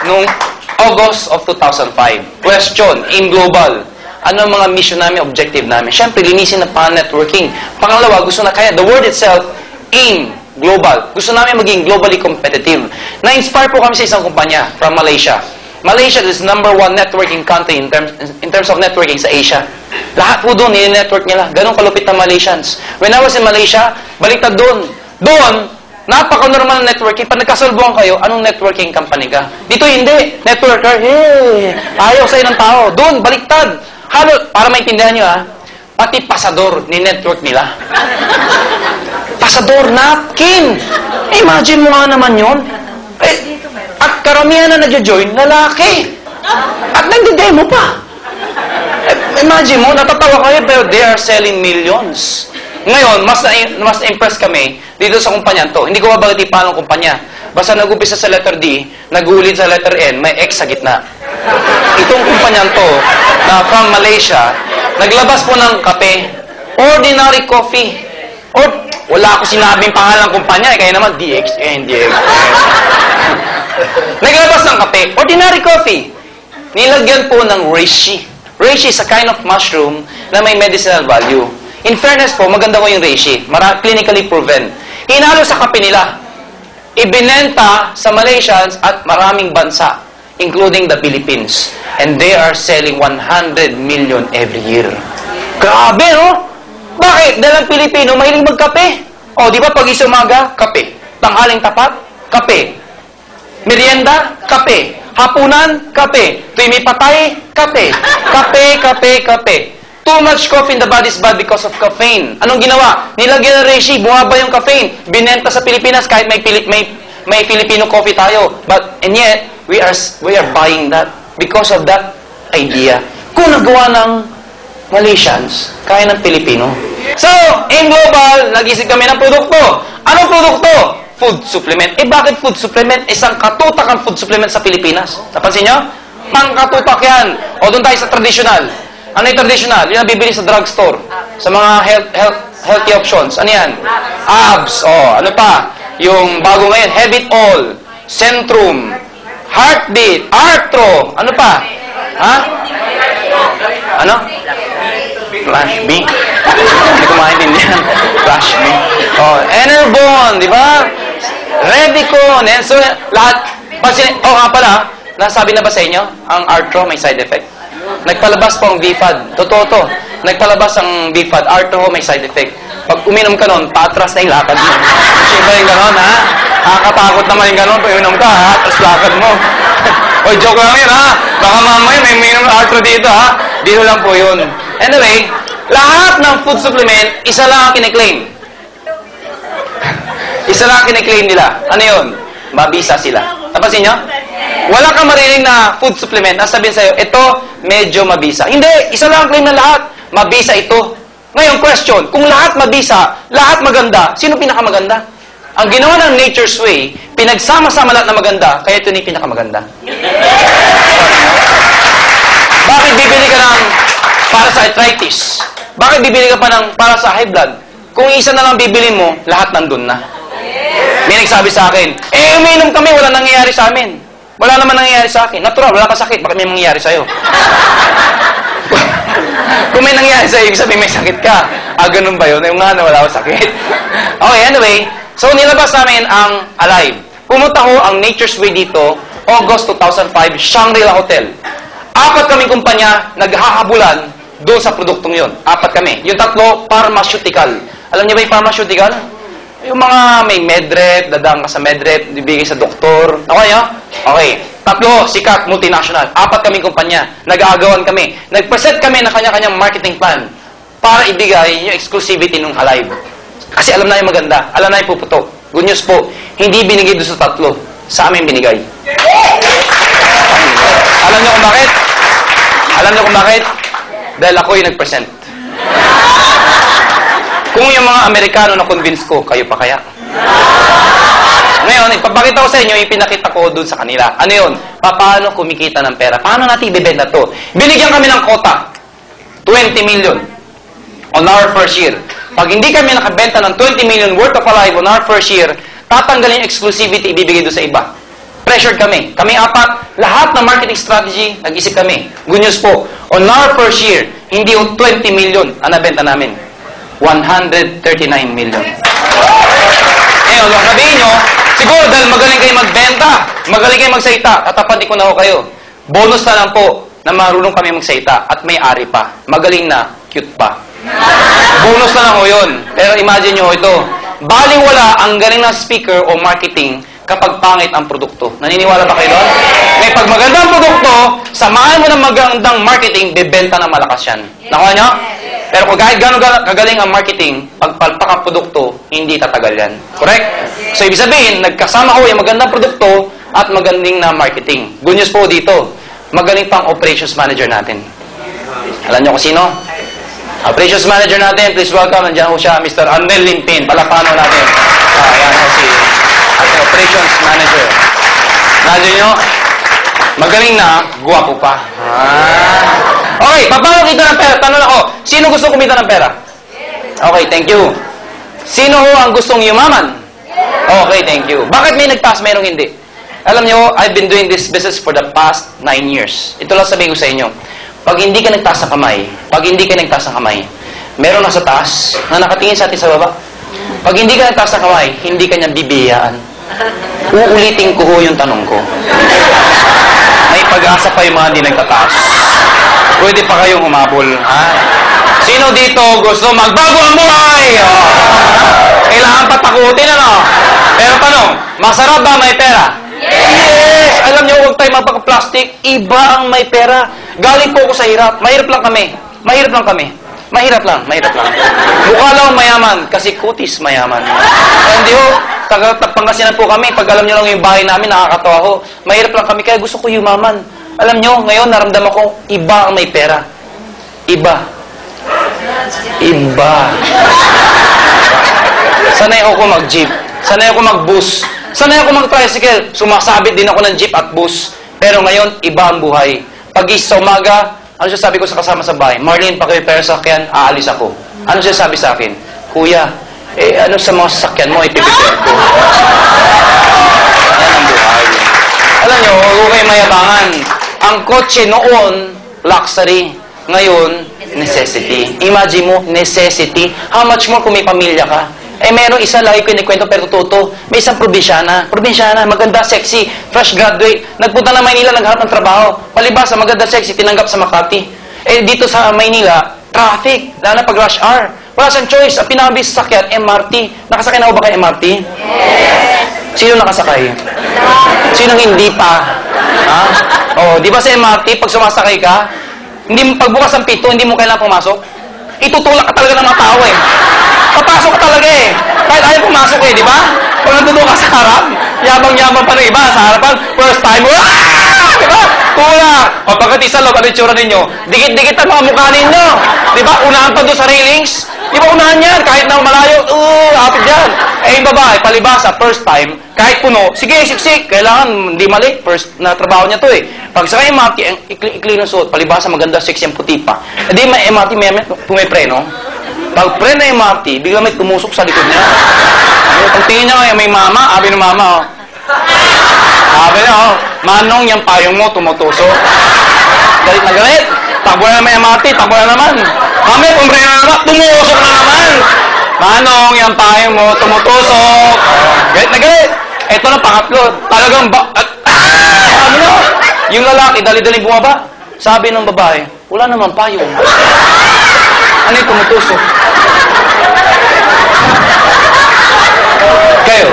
nung August of 2005. Question, AIM Global. Ano ang mga mission namin, objective namin? Siyempre, linisin na pan-networking. Pangalawa, gusto na kaya, the word itself, AIM Global. Gusto namin maging globally competitive. Na-inspire po kami sa isang kumpanya from Malaysia. Malaysia is #1 networking country in terms of networking sa Asia. Lahat po doon, nini-network nila. Ganun kalupit na Malaysians. When I was in Malaysia, baliktad doon. Doon, napaka-normal na networking. Pag nagkasalbuhan kayo, anong networking company ka? Dito hindi. Networker, hey, ayaw sa'yo ng tao. Doon, baliktad. Halo, para maintindihan nyo pati pasador ni network nila. Pasador, napkin. Imagine mo nga naman yun. At karamihan na nagjo-join, lalaki. At nagde-demo pa. Imagine mo, natatawa kayo, pero they are selling millions. Ngayon, mas na-impress kami dito sa kumpanya to. Hindi ko mabagati paano kumpanya. Basta nag-upisa sa letter D, nag-ulit sa letter N, may X sa gitna. Itong kumpanya to, na from Malaysia, naglabas po ng kape, ordinary coffee. Or, wala ako sinabing pangalan ng kumpanya, kaya naman DXN. Naglabas ng kape, ordinary coffee. Nilagyan po ng reishi. Reishi is a kind of mushroom na may medicinal value. In fairness po, maganda ko yung reishi. Clinically proven. Hinalo sa kape nila. Ibinenta sa Malaysians at maraming bansa, including the Philippines. And they are selling 100 million every year. Grabe, no? Bakit? Dahil ang Pilipino, mahilig magkape. O, di ba, pag-isang umaga, kape. Tanghaling tapat, kape. Merienda, kape. Hapunan, kape. Tuwing may patay, kape. Kape, kape, kape. Too much coffee in the body is bad because of caffeine. Anong ginawa? Nilagyan ng reishi, bumaba yung caffeine. Binenta sa Pilipinas kahit may Filipino coffee tayo. And yet, we are buying that because of that idea. Kung nagawa ng Malaysians, kaya ng Pilipino. So, in global, nag-isip kami ng produkto. Anong produkto? Food supplement. Bakit food supplement? Isang katutak ang food supplement sa Pilipinas. Napansin nyo? Pangkatutak yan. O, doon tayo sa traditional. Ano yung traditional? Yung nabibili sa drugstore. Sa mga healthy options. Ano yan? Abs. O, ano pa? Yung bago ngayon, Heavit All, Centrum, Heartbeat, Arthro. Ano pa? Ha? Ano? Flash B. Hindi ko maintindihan. Flash B. Oh, Enerbon, di ba? Revicon. So, lahat. Nga pala, nasabi na ba sa inyo, ang Arthro may side effect? Nagpalabas po ang BFAD. Totoo to. Nagpalabas ang BFAD. Arthro may side effect. Pag uminom ka nun, patras na yung lakad mo. Kasi ba yung ganon, ha? Nakakatakot naman yung ganon. Pag uminom ka, ha? Tapos lakad mo. O, joke lang yun, ha? Baka mamaya may uminom ng Arthro dito, ha? Dito lang po yun. Anyway, lahat ng food supplement, isa lang ang kiniklaim. Isa lang ang kiniklaim nila. Ano yun? Mabisa sila. Napansin nyo? Wala kang marinig na food supplement na sabihin sa'yo, ito, medyo mabisa. Hindi! Isa lang ang claim ng lahat. Mabisa ito. Ngayon, question, kung lahat mabisa, lahat maganda, sino pinakamaganda? Ang ginawa ng Nature's Way, pinagsama-sama lahat na maganda, kaya ito ni pinakamaganda. Bakit bibili ka ng para sa arthritis? Bakit bibili ka pa ng para sa high blood? Kung isa na lang bibili mo, lahat nandun na. May nagsabi sa akin, uminom kami, wala nangyayari sa amin. Wala naman nangyayari sa akin. Natural, wala ka sakit, bakit may mangyayari sa'yo? Kung may nangyayari sa'yo, ibig sabihin may sakit ka. Ganun ba yun? Yung nga na wala akong sakit. Okay, anyway. So, nilabas namin ang Alive. Pumunta ko ang Nature's Way dito, August 2005, Shangri-La Hotel. 4 kaming kumpanya, naghahabulan doon sa produktong yon. 4 kami. Yung 3, pharmaceutical. Alam niyo ba yung pharmaceutical? Yung mga may medrep, dadang ka sa medrep, bibigay sa doktor. Okay, ha? Okay. 3, sikat, multinational. 4 kaming kumpanya. Nag-aagawan kami. Nag-present kami ng kanya-kanyang marketing plan para ibigay yung exclusivity ng Alive. Kasi alam na yung maganda. Alam na yung puputok. Good news po, hindi binigay doon sa 3. Sa amin binigay. Alam niyo kung bakit? Alam niyo kung bakit? Dahil ako yung nag-present. Kung yung mga Amerikano na convince ko, kayo pa kaya? Ngayon, ipapakita ko sa inyo yung pinakita ko doon sa kanila. Ano yun? Paano kumikita ng pera? Paano natin ibibenta to? Binigyan kami ng quota. 20 million on our first year. Pag hindi kami nakabenta ng 20 million worth of Alive on our first year, tatanggalin yung exclusivity, ibibigay doon sa iba. Pressured kami. Kami apat, lahat ng marketing strategy, nag-isip kami. Good news po, on our first year, hindi yung 20 million ang nabenta namin. 139 million. Ngayon, sabihin nyo, siguro dahil magaling kayo magbenta, magaling kayo magsalita, tatapatin ko na ako kayo. Bonus na lang po na marunong kami magsalita at may ari pa. Magaling na, cute pa. Bonus na lang ho yun. Pero imagine nyo ito, baliwala ang galing ng speaker o marketing kapag pangit ang produkto. Naniniwala ba kayo doon? May pag magandang produkto, samahan mo ng magandang marketing, bebenta na malakas yan. Nakuha nyo? Pero kung kahit gano'n kagaling ang marketing, pag palpak ang produkto, hindi tatagal yan. Correct? So, ibig sabihin, nagkasama ko yung magandang produkto at magandang na marketing. Good news po dito, magaling pang operations manager natin. Alam nyo kung sino? Operations manager natin, please welcome. Nandiyan ho siya, Mr. Arnel Limpin. Palapano natin. Ayan ho si ating operations manager. Nandiyan nyo, magaling na, guwapo pa. Okay, paano kita ng pera? Tanong ako, sino gusto kumita ng pera? Okay, thank you. Sino ho ang gustong yumaman? Okay, thank you. Bakit may nagtaas, mayroong hindi? Alam nyo, I've been doing this business for the past 9 years. Ito lang sabihin ko sa inyo. Pag hindi ka nagtaas ng kamay, meron nasa taas na nakatingin sa atin sa baba. Pag hindi ka nagtaas ng kamay, hindi ka niya bibiyaan. Uulitin ko ho yung tanong ko. May pag-asa pa yung mga hindi nagtataas. Pwede pa kayong humabol. Ha? Sino dito gusto magbago ang buhay? Kailangan patakutin, ano? Pero tanong, masarap ba may pera? Yes! Alam niyo, huwag tayo magpaka-plastic. Iba ang may pera. Galing po ako sa hirap. Mahirap lang kami. Mahirap lang. Mukha lang mayaman kasi kutis mayaman. Hindi ho, taga-Pangasinan po kami. Pag alam niyo lang yung bahay namin, nakakatawa ho. Mahirap lang kami kaya gusto ko yumaman. Alam niyo, ngayon naramdaman ko, iba ang may pera. Iba. Sanay ako mag-jeep. Sanay ako mag-bus. Sanay ako mag-tricycle. Sumasabit din ako ng jeep at bus. Pero ngayon, iba ang buhay. Pag-isip sa umaga, ano siya sabi ko sa kasama sa bahay? Marlene, paki-repair sa sakyan, aalis ako. Ano siya sabi sa akin? Kuya, ano sa mga sasakyan mo, ipiprepare ko. Yan ang buhay. Alam nyo, huwag kayo mayabangan. Ang kotse noon, luxury. Ngayon, necessity. Imagine mo, necessity. How much more kung may pamilya ka? Meron isa, lagi ko inikwento, pero totoo. May isang probinsyana, maganda, sexy, fresh graduate. Nagpunta na Maynila, naghanap ng trabaho. Palibasa, maganda, sexy, tinanggap sa Makati. Dito sa Maynila, traffic, lalo na pag rush hour. Wala siyang choice. Ang pinakabis sa sakyan, MRT. Nakasakay na ako ba kay MRT? Yes! Sino nakasakay? Sino hindi pa? Ha? Di ba sa MRT, pag sumasakay ka, pagbukas ng pito, hindi mo kailangan pumasok? Itutulak ka talaga ng mga tao Papasok ka talaga Kahit ayaw pumasok di ba? Kung nandun ka sa harap, yabang-yabang pa ng iba. Sa harapan, first time, di ba? Tulak! O pagkat isa loob, ano yung tsura ninyo? Dikit-dikit ang mga mukha ninyo. Di ba? Unahan pa doon sa railings. Di ba unahan yan? Kahit na malayo, hapit dyan. Yung babae, palibasa, first time, kahit puno, sige, siksik. Kailangan, hindi mali. First na trabaho niya to Pag sa kayo MRT, ang ikli ng suot, palibasa, maganda, sexy, ang puti pa. Hindi, may MRT, may preno. Pag preno na MRT, bigla may tumusok sa likod niya. Pag tingin niya ngayon, may mama, abi ng mama, Sabi niya, Manong, yung payong mo, tumutusok. Galit na galit. Takbo na may MRT, takbo na naman. Kami, kumbreno na naman, tumusok na naman. Manong, yung payong mo, tumutusok. Galit na galit. Ito na pangatlo. Talagang sabi niya, yung lalaki, dali-dali bumaba. Sabi ng babae, wala naman payong. Ano yung tumutusok? Kayo,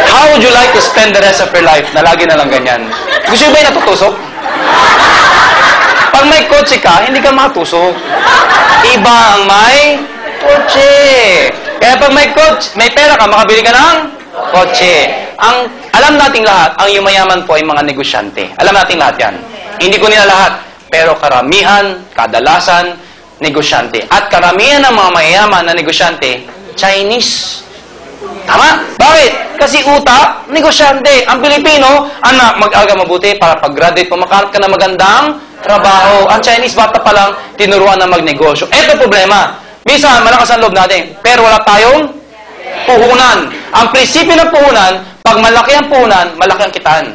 how would you like to spend the rest of your life na lagi na lang ganyan? Gusto nyo ba yung natutusok? Pag may kotse ka, hindi ka matusok. Iba ang may kotse. Kaya pag may kotse, may pera ka, makabili ka ng kotse. Alam nating lahat, ang yumayaman po ay mga negosyante. Alam nating lahat yan. Hindi ko nila lahat. Pero karamihan, kadalasan, negosyante. At karamihan ng mga mayayaman na negosyante, Chinese. Tama? Bakit? Kasi utak, negosyante. Ang Pilipino, anak, mag-aga mabuti para pag-graduate, makahanap ka na magandang trabaho. Ang Chinese, bata pa lang, tinuruan na magnegosyo. Ito problema. Minsan, malakas ang loob natin, pero wala tayong puhunan. Ang prinsipyo ng puhunan, pag malaki ang puhunan, malaki ang kitaan.